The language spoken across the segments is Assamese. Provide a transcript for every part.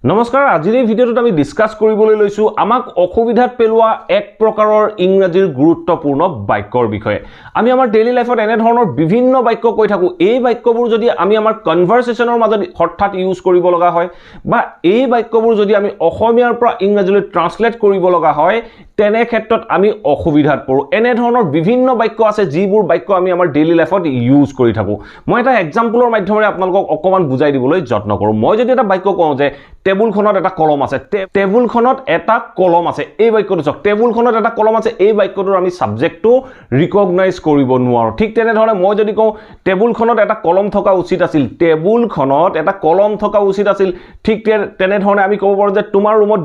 নমস্কাৰ আজিৰ এই ভিডিঅ'টোত আমি ডিসকাস কৰিবলৈ লৈছো আমাক অসুবিধাত পেলোৱা এক প্ৰকাৰৰ ইংৰাজীৰ গুৰুত্বপূৰ্ণ বাক্যৰ বিষয়ে আমি আমাৰ ডেইলি লাইফত এনে ধৰণৰ বিভিন্ন বাক্য কৈ থাকো এই বাক্যবোৰ যদি আমি আমাৰ কনভাৰসেচনৰ মাজত হঠাৎ ইউজ কৰিব লগা হয় বা এই বাক্যবোৰ যদি আমি অসমীয়াৰ পৰা ইংৰাজীলৈ ট্ৰান্সলেট কৰিব লগা হয় তেনে ক্ষেত্ৰত আমি অসুবিধাত পৰো এনে ধৰণৰ বিভিন্ন বাক্য আছে যিবোৰ বাক্য আমি আমাৰ ডেইলি লাইফত ইউজ কৰি থাকো মই এটা এক্সাম্পলৰ মাধ্যমেৰে আপোনালোকক অকমান বুজাই দিবলৈ যত্ন কৰো মই যদি এটা বাক্য কওঁ যে টেবুলখনত এটা কলম আছে টেবুলখনত এটা কলম আছে এই বাক্যটো চাওক টেবুলখনত এটা কলম আছে এই বাক্যটোৰ আমি সাবজেক্টটো ৰিকগনাইজ কৰিব নোৱাৰো ঠিক তেনে ধৰণে মই যদি কওঁ টেবুলখনত এটা কলম থকা উচিত আছিল টেবুলখনত এটা কলম থকা উচিত আছিল ঠিক তেনে ধৰণে আমি ক'ব পাৰো যে তোমাৰ ৰুমত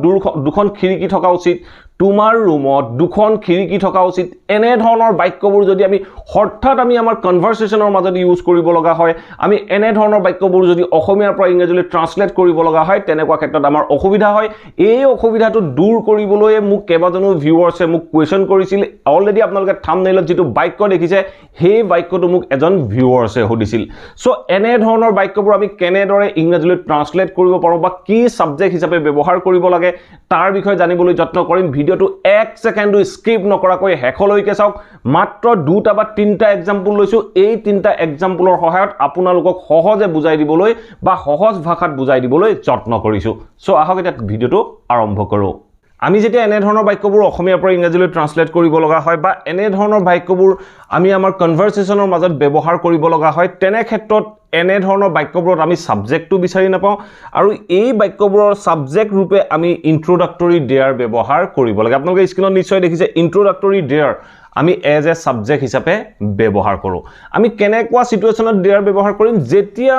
দুখন খিৰিকী থকা উচিত তোমাৰ ৰুমত দুখন খিৰিকী থকা উচিত এনে ধৰণৰ বাক্যবোৰ যদি আমি হঠাৎ আমি আমাৰ কনভাৰসেচনৰ মাজত ইউজ কৰিব লগা হয় আমি এনে ধৰণৰ বাক্যবোৰ যদি অসমীয়াৰ পৰা ইংৰাজীলৈ ট্ৰান্সলেট কৰিব লগা হয় তেনেকুৱা ক্ষেত্ৰত আমাৰ অসুবিধা হয় এই অসুবিধাটো দূৰ কৰিবলৈ মোক কেইবাজনো ভিউৱাৰ্ছে মোক কোৱেশ্চন কৰিছিল অলৰেডি আপোনালোকে থাম্বনেইলত যেটো বাক্য দেখিছে সেই বাক্যটো মোক এজন ভিউৱাৰ্ছে সুধিছিল সো এনে ধৰণৰ বাক্যবোৰ আমি কেনেদৰে ইংৰাজীলৈ ট্ৰান্সলেট কৰিব পাৰো বা কি সাবজেক্ট হিচাপে ব্যৱহাৰ কৰিব লাগে তাৰ বিষয়ে জানিবলৈ যত্ন কৰিম ভিডিওটো 1 সেকেন্ডো স্কিপ নকৰাকৈ হেকলৈকে চাওক মাত্ৰ দুটা বা তিনটা এক্সাম্পল লৈছো এই তিনটা এক্সাম্পলৰ সহায়ত আপোনালোকক সহজে বুজাই দিবলৈ বা সহজ ভাষাত বুজাই দিবলৈ যত্ন কৰিছো সো আহক এটা ভিডিওটো আৰম্ভ কৰো আমি যেতিয়া এনে ধৰণৰ বাক্যবোৰ অসমীয়াৰ পৰা ইংৰাজীলৈ ট্ৰান্সলেট কৰিব লগা হয় বা এনে ধৰণৰ বাক্যবোৰ আমি আমাৰ কনভাৰসেচনৰ মাজত ব্যৱহাৰ কৰিব লগা হয় তেনে ক্ষেত্ৰত এনে ধৰণৰ বাক্যবোৰত আমি সাবজেক্টটো বিচাৰি নাপাওঁ আৰু এই বাক্যবোৰৰ সাবজেক্ট ৰূপে আমি ইন্ট্ৰোডাক্টৰি ডেয়াৰ ব্যৱহাৰ কৰিব লাগে আপোনালোকে স্ক্ৰিনত নিশ্চয় দেখিছে ইন্ট্ৰোডাক্টৰি ডেয়াৰ আমি এজ এ সাবজেক্ট হিচাপে ব্যৱহাৰ কৰো আমি কেনেকুৱা সিচুৱেচনত ডেয়াৰ ব্যৱহাৰ কৰিম যেতিয়া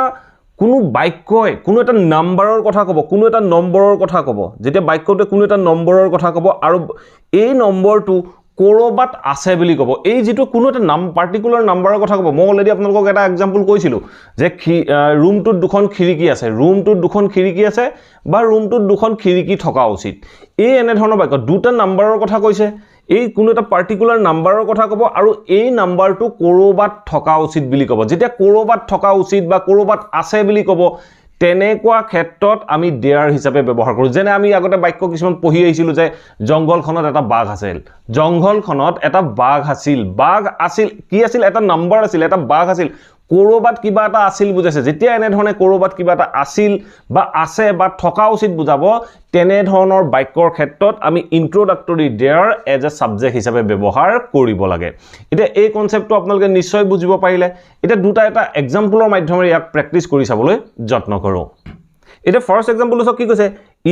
কোনো বাক্যই কোনো এটা নাম্বাৰৰ কথা ক'ব কোনো এটা নম্বৰৰ কথা ক'ব যেতিয়া বাক্যটোৱে কোনো এটা নম্বৰৰ কথা ক'ব আৰু এই নম্বৰটো কৰবাত আছে বুলি ক'ব এই যেটো কোনো এটা নাম পাৰ্টিকুলাৰ নাম্বাৰৰ কথা ক'ব মই অলৰেডি আপোনালোকক এটা এক্সাম্পল কৈছিলো যে ৰুমটোত দুখন খিৰিকী আছে ৰুমটোত দুখন খিৰিকী আছে বা ৰুমটোত দুখন খিৰিকী থকা উচিত এই এনে ধৰণৰ বাক্য দুটা নাম্বাৰৰ কথা কৈছে এই কোনো এটা পাৰ্টিকুলাৰ নাম্বাৰৰ কথা ক'ব আৰু এই নাম্বাৰটো কৰবাত থকা উচিত বুলি ক'ব যেতিয়া কৰবাত থকা উচিত বা কৰবাত আছে বুলি ক'ব তেনেকুৱা ক্ষেত্ৰত আমি ডেয়াৰ হিচাপে ব্যৱহাৰ কৰো যেনে আমি আগতে বাক্য কিছুমান পঢ়ি আহিছিলো যে জংগলখনত এটা বাঘ আছিল জংগলখনত এটা বাঘ আছিল কি আছিল এটা নাম্বাৰ আছিল এটা বাঘ আছিল কৰবাত কিবা এটা আছিল বুজাইছে যেতিয়া এনে ধৰণে কৰবাত কিবা এটা আছিল বা আছে বা থকা উচিত বুজাব তেনে ধৰণৰ বাক্যৰ ক্ষেত্ৰত আমি ইন্ট্ৰোডাক্টৰি ডেয়াৰ এজ এ সাবজেক্ট হিচাপে ব্যৱহাৰ কৰিব লাগে এটা এই কনসেপ্টটো আপোনালোকে নিশ্চয় বুজিব পাৰিলে এটা দুটা এটা এক্সাম্পলৰ মাধ্যমেৰে ইয়াক প্ৰেক্টিস কৰি চাবলৈ যত্ন কৰো এটা ফাৰ্স্ট এক্সাম্পল চাওক কি কৈছে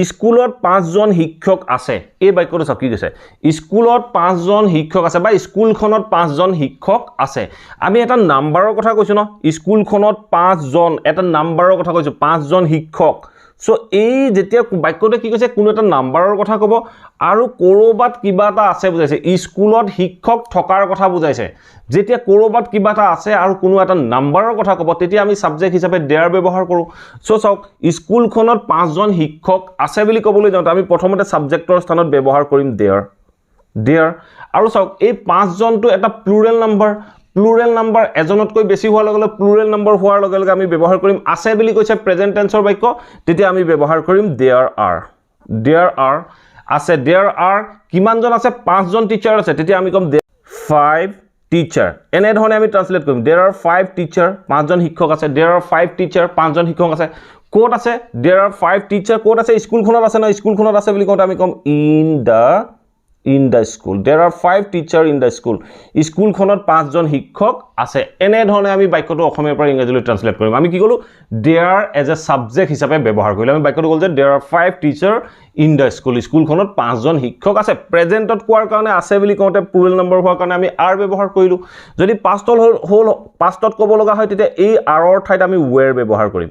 স্কুলত 5 জন শিক্ষক আছে এই বাক্যটো চাওক কি কৈছে স্কুলত 5 জন শিক্ষক আছে বা স্কুলখনত 5 জন শিক্ষক আছে আমি এটা নাম্বাৰৰ কথা কৈছো ন স্কুলখনত 5 জন এটা নাম্বাৰৰ কথা কৈছো 5 জন শিক্ষক সো এই যেতিয়া বাক্যটো কি কৈছে কোনো এটা নাম্বাৰৰ কথা ক'ব আৰু কৰবাত কিবা এটা আছে বুজাইছে স্কুলত শিক্ষক থকাৰ কথা বুজাইছে যেতিয়া কৰবাত কিবা এটা আছে আৰু কোনো এটা নাম্বাৰৰ কথা ক'ব তেতিয়া আমি সাবজেক্ট হিচাপে ডেয়াৰ ব্যৱহাৰ কৰো সো চাওক স্কুলখনত 5 জন শিক্ষক আছে বুলি ক'বলৈ যাওঁতে আমি প্ৰথমতে সাবজেক্টৰ স্থানত ব্যৱহাৰ কৰিম ডেয়াৰ আৰু চাওক এই 5 জনটো এটা প্লুৰেল নাম্বাৰ এজনতকৈ বেছি হোৱাৰ লগে লগে প্লুৰেল নাম্বাৰ হোৱাৰ লগে লগে আমি ব্যৱহাৰ কৰিম আছে বুলি কৈছে প্ৰেজেন্ট টেন্সৰ বাক্য তেতিয়া আমি ব্যৱহাৰ কৰিম দেয়াৰ আৰ আছে দেয়াৰ আৰ কিমান জন আছে 5 জন টিচাৰ আছে তেতিয়া আমি কম 5 টিচাৰ এনে ধৰণে আমি ট্ৰান্সলেট কৰিম দেয়াৰ আৰ 5 টিচাৰ 5 জন শিক্ষক আছে দেয়াৰ আৰ 5 টিচাৰ 5 জন শিক্ষক আছে কোট আছে দেয়াৰ আৰ 5 টিচাৰ কোট আছে স্কুলখনত আছে না স্কুলখনত আছে বুলি কওঁতে আমি কম in the school there are 5 teachers in the school স্কুলখনত 5 জন শিক্ষক আছে এনে ধৰণে আমি বাক্যটো অসমীয়াৰ পৰা ইংৰাজীলৈ ট্ৰান্সলেট কৰিম আমি কি কলো there as a subject হিচাপে ব্যৱহাৰ কৰিলে আমি বাক্যটো কল যে there are 5 teachers in the school স্কুলখনত 5 জন শিক্ষক আছে প্ৰেজেন্টত কোৱাৰ কাৰণে আছে বুলি কওঁতে প্লুৰেল নম্বৰ হোৱাৰ কাৰণে আমি are ব্যৱহাৰ কৰিলো যদি পাষ্টত ক'ব লগা হয় তেতিয়া এই are ঠাইত আমি were ব্যৱহাৰ কৰিম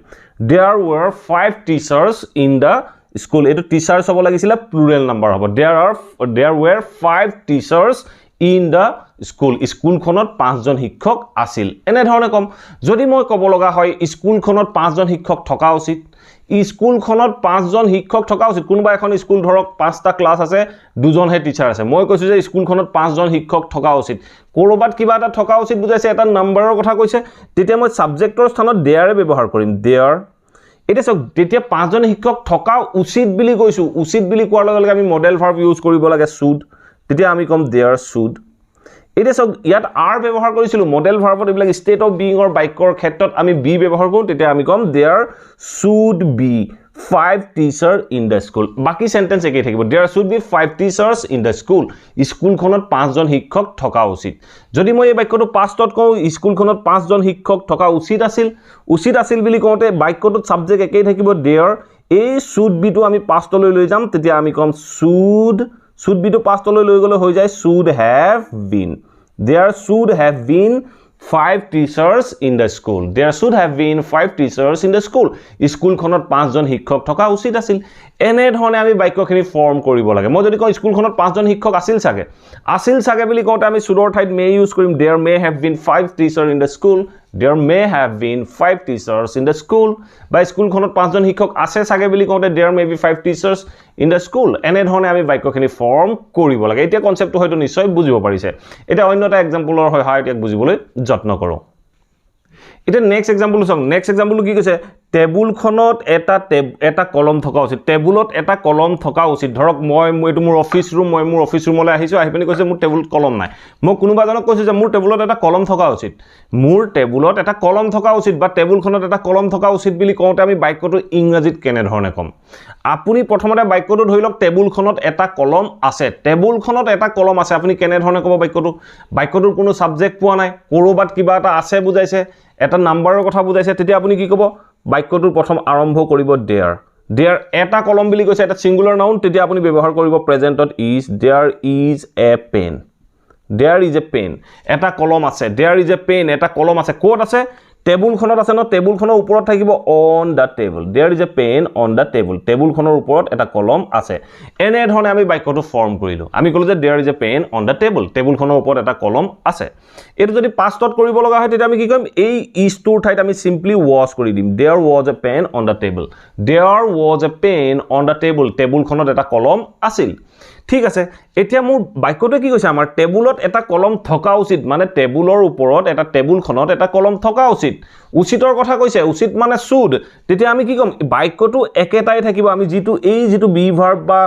there were 5 teachers in the school eto teachers hobo lagisile plural number hobo there were 5 teachers in the school khonot 5 jon shiক্ষক আছিল ene dhorone kom jodi moi kobo loga hoy school khonot 5 jon shiক্ষক thoka uchit school khonot 5 jon shiক্ষক thoka uchit kunuba ekhon school dhorok 5 ta class ase dujon he teacher ase moi koisu je school khonot 5 jon shiক্ষক thoka uchit korobat kiba eta thoka uchit bujaise eta number kotha koise tetia moi subject or sthanot there e bebohar korim there এতিয়া চাওক তেতিয়া পাঁচজন শিক্ষক থকা উচিত বুলি কৈছো উচিত বুলি কোৱাৰ লগে লগে আমি মডেল ভাৰ্ব ইউজ কৰিব লাগে should তেতিয়া আমি কম there should এতিয়া চাওক ইয়াত are ব্যৱহাৰ কৰিছিলো মডেল ভাৰ্বত এইবিলাক ষ্টেট অফ বিইং অৰ বাক্যৰ ক্ষেত্ৰত আমি be ব্যৱহাৰ কৰো তেতিয়া আমি কম there should be 5 teachers in the school বাকি সেন্টেন্স একেই থাকিব there should be 5 teachers in the school স্কুলখনত পাঁচজন শিক্ষক থকা উচিত যদি মই এই বাক্যটো পাষ্টত কওঁ স্কুলখনত পাঁচজন শিক্ষক থকা উচিত আছিল বুলি কওঁতে বাক্যটোত সাবজেক্ট একেই থাকিব there এই should be টো আমি পাষ্টলৈ লৈ যাম তেতিয়া আমি কম should be টো পাষ্টলৈ লৈ গলে হৈ যায় should have been there should have been 5 teachers in the school there should have been 5 teachers in the school স্কুলখনত পাঁচজন শিক্ষক থকা উচিত আছিল এনে ধৰণে আমি বাক্যখিনি ফৰ্ম কৰিব লাগে মই যদি কওঁ স্কুলখনত পাঁচজন শিক্ষক আছিল চাগে বুলি কওঁতে আমি shouldৰ ঠাইত may ইউজ কৰিম there may have been 5 teachers in the school there may have been 5 teachers in the school বা স্কুলখনত পাঁচজন শিক্ষক আছে চাগে বুলি কওঁতে there may be 5 teachers in the school এনে ধৰণে আমি বাক্যখিনি ফৰ্ম কৰিব লাগে এতিয়া কনসেপ্টটো হয়তো নিশ্চয় বুজিব পাৰিছে এটা অন্য এটা এক্সাম্পলৰ হয় এটা বুজিবলৈ যত্ন কৰো এটা নেক্সট এক্সাম্পল চাওক নেক্সট এক্সাম্পল কি কৈছে টেবুলখনত এটা কলম থকা উচিত টেবুলত এটা কলম থকা উচিত ধৰক মই এইটো মোৰ অফিস ৰুম মই মোৰ অফিস ৰুমলৈ আহিছো আহি পিনি কৈছে মোৰ টেবুলত কলম নাই মই কোনোবা জনক কৈছো যে মোৰ টেবুলত এটা কলম থকা উচিত বা টেবুলখনত এটা কলম থকা উচিত বুলি কওঁতে আমি বাক্যটো ইংৰাজীত কেনে ধৰণে কম আপুনি প্ৰথমতে বাক্যটো ধৰি লওক টেবুলখনত এটা কলম আছে আপুনি কেনে ধৰণে ক'ব বাক্যটোৰ কোনো সাবজেক্ট পোৱা নাই কৰবাত কিবা এটা আছে বুজাইছে এটা নাম্বাৰৰ কথা বুজাইছে তেতিয়া আপুনি কি ক'ব বাক্যটোৰ প্ৰথম আৰম্ভ কৰিব there এটা কলম বুলি কৈছে এটা সিঙ্গুলাৰ নাউন তেতিয়া আপুনি ব্যৱহাৰ কৰিব প্ৰেজেন্টত is there is a pen এটা কলম আছে there is a pen এটা কলম আছে ক'ত আছে টেবুলখনত আছে ন টেবুলখনৰ ওপৰত থাকিব on the table there is a pen on the table টেবুলখনৰ ওপৰত এটা কলম আছে এনে ধৰণে আমি বাক্যটো ফৰ্ম কৰিলো আমি কলো যে there is a pen on the table টেবুলখনৰ ওপৰত এটা কলম আছে এটো যদি পাষ্টত কৰিব লগা হয় তেতিয়া আমি কি কৰিম এই is টোৰ ঠাইত আমি সিম্পলি was কৰি দিম there was a pen on the table টেবুলখনত এটা কলম আছিল ঠিক আছে এতিয়া মোৰ বাক্যটো কি কৈছে আমাৰ টেবুলত এটা কলম থকা উচিত মানে টেবুলৰ ওপৰত এটা টেবুলখনত এটা কলম থকা উচিতৰ কথা কৈছে উচিত মানে should তেতিয়া আমি কি কম বাক্যটো একেটাই থাকিব আমি যিটো বি ভাৰ্ব বা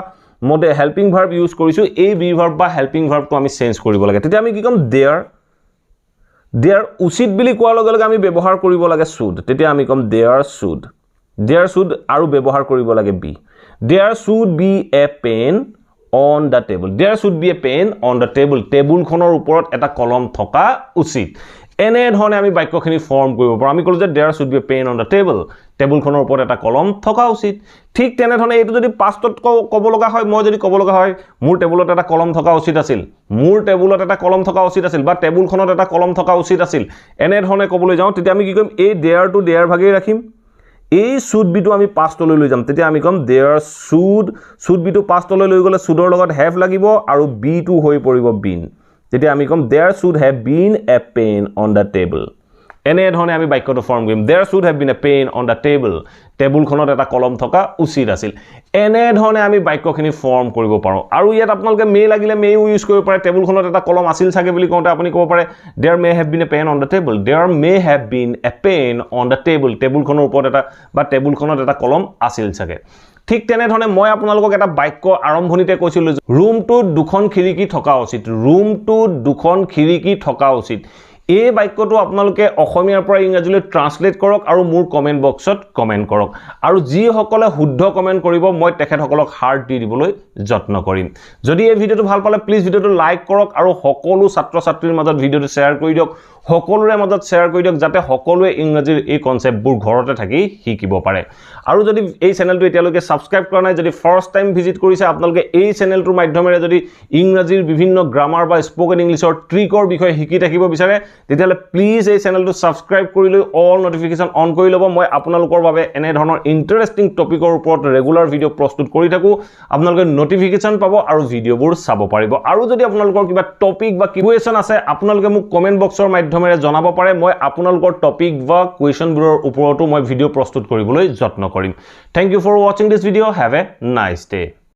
মডেল হেল্পিং ভাৰ্ব ইউজ কৰিছো এই বি ভাৰ্ব বা হেল্পিং ভাৰ্বটো আমি চেঞ্জ কৰিব লাগে তেতিয়া আমি কি কম there উচিত বুলি কোৱাৰ লগে লগে আমি ব্যৱহাৰ কৰিব লাগে should তেতিয়া আমি কম there should আৰু ব্যৱহাৰ কৰিব লাগে be there should be a pen on the table there should be a pen on the table টেবুলখনৰ ওপৰত এটা কলম থকা উচিত এনে ধৰণে আমি বাক্যখিনি ফৰ্ম কৰিব পাৰো আমি কলো যে there should be a pen on the table টেবুলখনৰ ওপৰত এটা কলম থকা উচিত ঠিক তেনে ধৰণে এইটো যদি পাষ্টত ক'ব লগা হয় মই যদি ক'ব লগা হয় মোৰ টেবুলত এটা কলম থকা উচিত আছিল বা টেবুলখনত এটা কলম থকা উচিত আছিল এনে ধৰণে ক'বলৈ যাওঁ তেতিয়া আমি কি কৰিম এই there টো there ভাগেই ৰাখিম এই should be টো আমি পাষ্টলৈ লৈ যাম তেতিয়া আমি কম there should be টো পাষ্টলৈ লৈ গলে shouldৰ লগত have লাগিব আৰু be টো হৈ পৰিব been তেতিয়া আমি কম there should have been a pen on the table এনে ধৰণে আমি বাক্যটো ফৰ্ম কৰিম there should have been a pen on the table টেবুলখনত এটা কলম থকা উচিত আছিল এনে ধৰণে আমি বাক্যখিনি ফৰ্ম কৰিব পাৰো আৰু ইয়াত আপোনালোকে may লাগিলে may ইউজ কৰিব পাৰে টেবুলখনত এটা কলম আছিল চাগে বুলি কওঁতে আপুনি ক'ব পাৰে there may have been a pen on the table টেবুলখনৰ ওপৰত এটা বা টেবুলখনত এটা কলম আছিল চাগে ঠিক তেনে ধৰণে মই আপোনালোকক এটা বাক্য আৰম্ভণিতে কৈছিলো ৰুমটোত দুখন খিৰিকী থকা উচিত এই বাক্যটো আপোনালোকে অসমীয়াৰ পৰা ইংৰাজীলৈ ট্ৰান্সলেট কৰক আৰু মোৰ কমেন্ট বক্সত কমেন্ট কৰক আৰু যি সকলে শুদ্ধ কমেন্ট কৰিব মই তেখেতসকলক হাৰ্ট দি দিবলৈ যত্ন কৰিম যদি এই ভিডিওটো ভাল পালে প্লিজ ভিডিওটো লাইক কৰক আৰু সকলো ছাত্ৰ ছাত্ৰীৰ মাজত ভিডিওটো শ্বেয়াৰ কৰি দিয়ক সকলোৰে মাজত শ্বেয়াৰ কৰি দিয়ক যাতে সকলোৱে ইংৰাজীৰ এই কনসেপ্টবোৰ ঘৰতে থাকি শিকিব পাৰে আৰু যদি এই চেনেলটো এতিয়ালৈকে সাবস্ক্ৰাইব কৰা নাই যদি ফাৰ্স্ট টাইম ভিজিট কৰিছে আপোনালোকে এই চেনেলটোৰ মাধ্যমেৰে যদি ইংৰাজীৰ বিভিন্ন গ্ৰামাৰ বা স্পোকেন ইংলিছৰ ট্ৰিকৰ বিষয়ে শিকি থাকিব বিচাৰে তেতিয়ালে প্লিজ এই চেনেলটো সাবস্ক্ৰাইব কৰি লৈ অল নটিফিকেশন অন কৰি ল'ব মই আপোনালোকৰ বাবে এনে ধৰণৰ ইন্টাৰেষ্টিং টপিকৰ ওপৰত ৰেগুলাৰ ভিডিও প্ৰস্তুত কৰি থাকো আপোনালোকে নটিফিকেশন পাব আৰু ভিডিওবোৰ চাব পাৰিব আৰু যদি আপোনালোকৰ কিবা টপিক বা কোৱেশ্চন আছে আপোনালোকে মোক কমেন্ট বক্সৰ মাধ্যমেৰে জনাব পাৰে মই আপোনালোকৰ টপিক বা কোৱেশ্চনবোৰৰ ওপৰতো মই ভিডিও প্ৰস্তুত কৰিবলৈ যত্ন কৰিম thank you for watching this video have a nice day